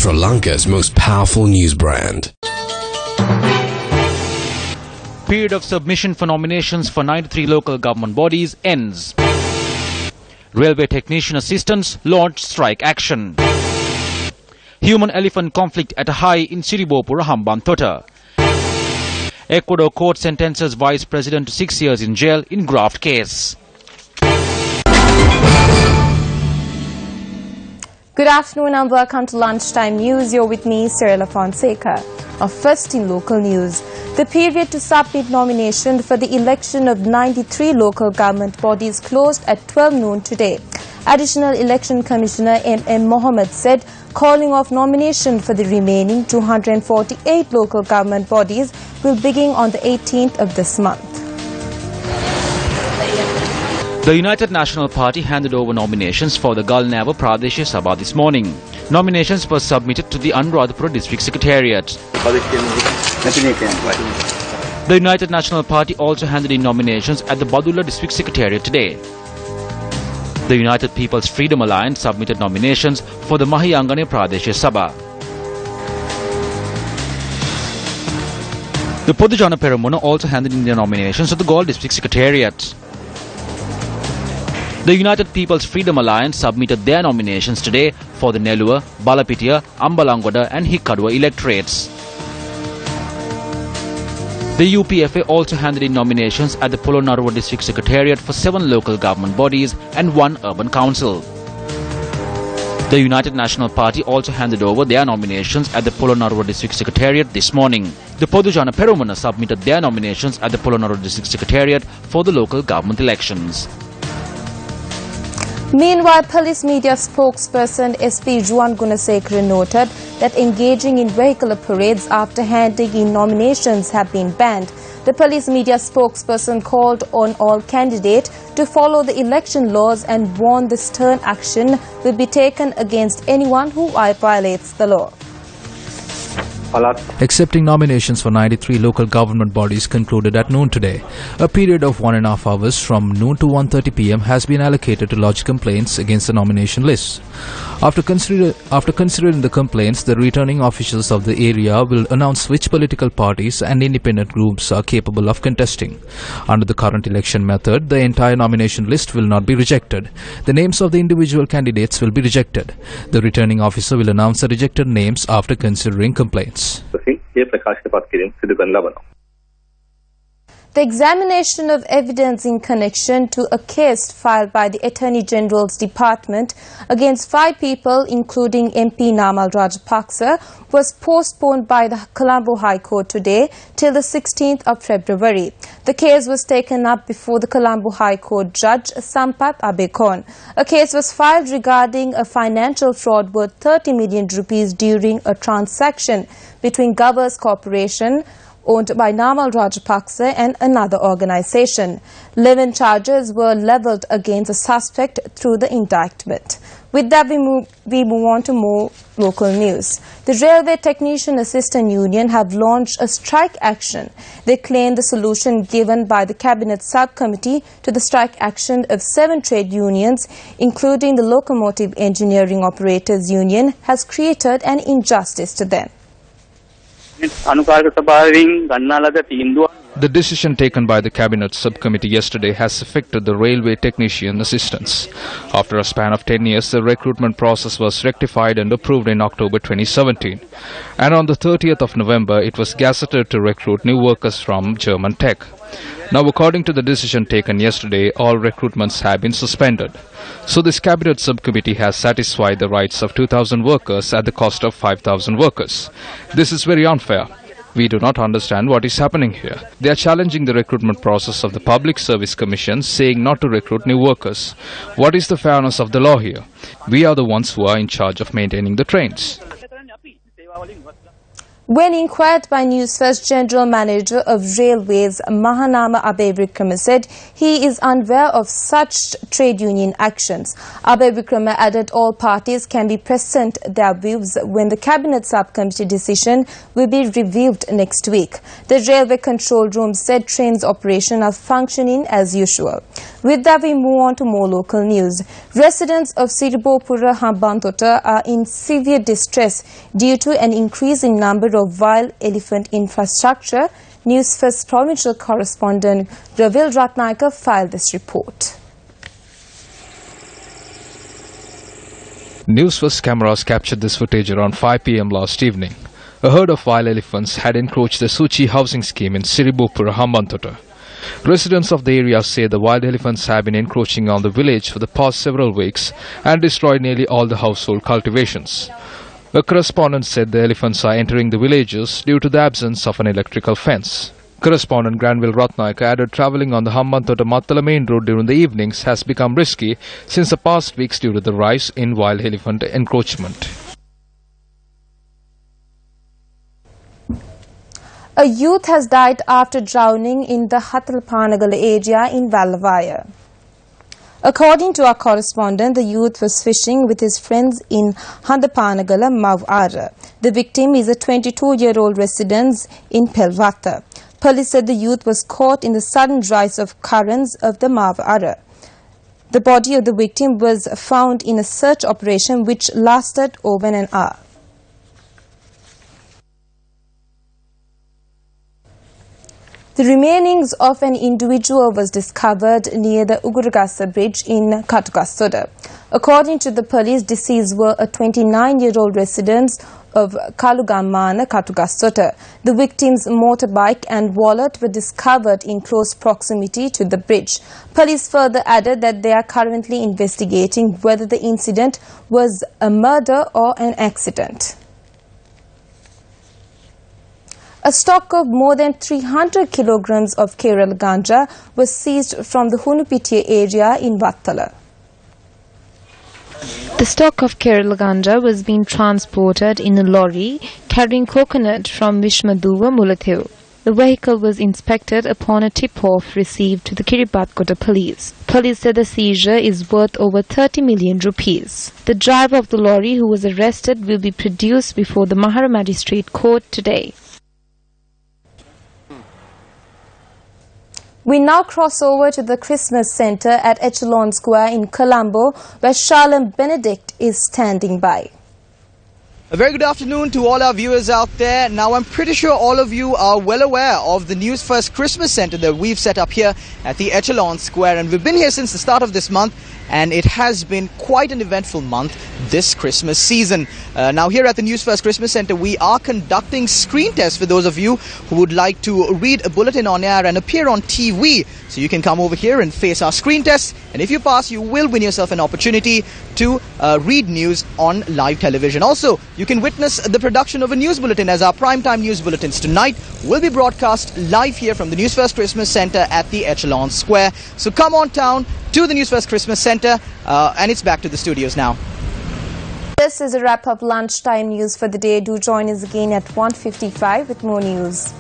Sri Lanka's most powerful news brand. Period of submission for nominations for 93 local government bodies ends. Railway technician assistants launch strike action. Human-elephant conflict at a high in Siribopura, Hambantota. Ecuador court sentences Vice President to 6 years in jail in graft case. Good afternoon and welcome to Lunchtime News. You're with me, Cyrilla Fonseca. First in local news, the period to submit nomination for the election of 93 local government bodies closed at 12 noon today. Additional Election Commissioner M.M. Mohammed said calling of nomination for the remaining 248 local government bodies will begin on the 18th of this month. The United National Party handed over nominations for the Galnava Pradesh Sabha this morning. Nominations were submitted to the Anuradhapura District Secretariat. The United National Party also handed in nominations at the Badulla District Secretariat today. The United People's Freedom Alliance submitted nominations for the Mahiyangane Pradesh Sabha. The Podujana Peramuna also handed in their nominations at the Galle District Secretariat. The United People's Freedom Alliance submitted their nominations today for the Nellua, Balapitiya, Ambalangoda and Hikkadua electorates. The UPFA also handed in nominations at the Polonnaruwa District Secretariat for 7 local government bodies and 1 urban council. The United National Party also handed over their nominations at the Polonnaruwa District Secretariat this morning. The Podujana Peramuna submitted their nominations at the Polonnaruwa District Secretariat for the local government elections. Meanwhile, police media spokesperson SP Juan Gunasekara noted that engaging in vehicular parades after handing in nominations have been banned. The police media spokesperson called on all candidates to follow the election laws and warned that stern action will be taken against anyone who violates the law. Accepting nominations for 93 local government bodies concluded at noon today. A period of 1.5 hours from noon to 1:30 p.m. has been allocated to lodge complaints against the nomination list. After considering the complaints, the returning officials of the area will announce which political parties and independent groups are capable of contesting. Under the current election method, the entire nomination list will not be rejected. The names of the individual candidates will be rejected. The returning officer will announce the rejected names after considering complaints. The examination of evidence in connection to a case filed by the Attorney General's Department against 5 people, including MP Namal Rajapaksa, was postponed by the Colombo High Court today till the 16th of February. The case was taken up before the Colombo High Court Judge Sampath Abekon. A case was filed regarding a financial fraud worth 30 million rupees during a transaction between Govers Corporation, owned by Namal Rajapaksa and another organization. 11 charges were levelled against the suspect through the indictment. With that, we move on to more local news. The Railway Technician Assistant Union have launched a strike action. They claim the solution given by the Cabinet Subcommittee to the strike action of 7 trade unions, including the Locomotive Engineering Operators Union, has created an injustice to them. The decision taken by the Cabinet Subcommittee yesterday has affected the railway technician assistants. After a span of 10 years, the recruitment process was rectified and approved in October 2017. And on the 30th of November, it was gazetted to recruit new workers from German Tech. Now, according to the decision taken yesterday, all recruitments have been suspended. So this Cabinet Subcommittee has satisfied the rights of 2,000 workers at the cost of 5,000 workers. This is very unfair. We do not understand what is happening here. They are challenging the recruitment process of the Public Service Commission, saying not to recruit new workers. What is the fairness of the law here? We are the ones who are in charge of maintaining the trains. When inquired by Newsfirst General Manager of Railways, Mahanama Abe Vikrama said he is unaware of such trade union actions. Abe Vikrama added all parties can be present their views when the Cabinet Subcommittee decision will be reviewed next week. The Railway Control Room said trains operation are functioning as usual. With that, we move on to more local news. Residents of Siribopura Hambantota are in severe distress due to an increasing number of wild elephant infrastructure. Newsfirst provincial correspondent Ravil Ratnayaka filed this report. Newsfirst cameras captured this footage around 5 p.m. last evening. A herd of wild elephants had encroached the Suchi housing scheme in Siribopura Hambantota. Residents of the area say the wild elephants have been encroaching on the village for the past several weeks and destroyed nearly all the household cultivations. A correspondent said the elephants are entering the villages due to the absence of an electrical fence. Correspondent Granville Ratnayaka added travelling on the Hambantota-Mattala main road during the evenings has become risky since the past weeks due to the rise in wild elephant encroachment. A youth has died after drowning in the Hatalpanagala area in Vallavaya. According to our correspondent, the youth was fishing with his friends in Handapanagala, Mavara. The victim is a 22-year-old resident in Pelvata. Police said the youth was caught in the sudden rise of currents of the Mavara. The body of the victim was found in a search operation which lasted over an hour. The remainings of an individual was discovered near the Uguragasa bridge in Katugastoda. According to the police, deceased were a 29-year-old resident of Kalugamana, Katugastoda. The victim's motorbike and wallet were discovered in close proximity to the bridge. Police further added that they are currently investigating whether the incident was a murder or an accident. A stock of more than 300 kilograms of Kerala ganja was seized from the Hunupitiya area in Vattala. The stock of Kerala ganja was being transported in a lorry carrying coconut from Vishmaduva, Mulathu. The vehicle was inspected upon a tip-off received to the Kiribatkota police. Police said the seizure is worth over 30 million rupees. The driver of the lorry, who was arrested, will be produced before the Mahara Magistrate Court today. We now cross over to the Christmas Centre at Echelon Square in Colombo, where Charlene Benedict is standing by. A very good afternoon to all our viewers out there. Now, I'm pretty sure all of you are well aware of the Newsfirst Christmas Centre that we've set up here at the Echelon Square. And we've been here since the start of this month, and it has been quite an eventful month this Christmas season. Now, here at the Newsfirst Christmas Centre, we are conducting screen tests for those of you who would like to read a bulletin on air and appear on TV. So you can come over here and face our screen tests, and if you pass, you will win yourself an opportunity to read news on live television. Also, you can witness the production of a news bulletin, as our primetime news bulletins tonight will be broadcast live here from the Newsfirst Christmas Centre at the Echelon Square. So come on down to the Newsfirst Christmas Centre, and it's back to the studios now. This is a wrap-up lunchtime news for the day. Do join us again at 1:55 with more news.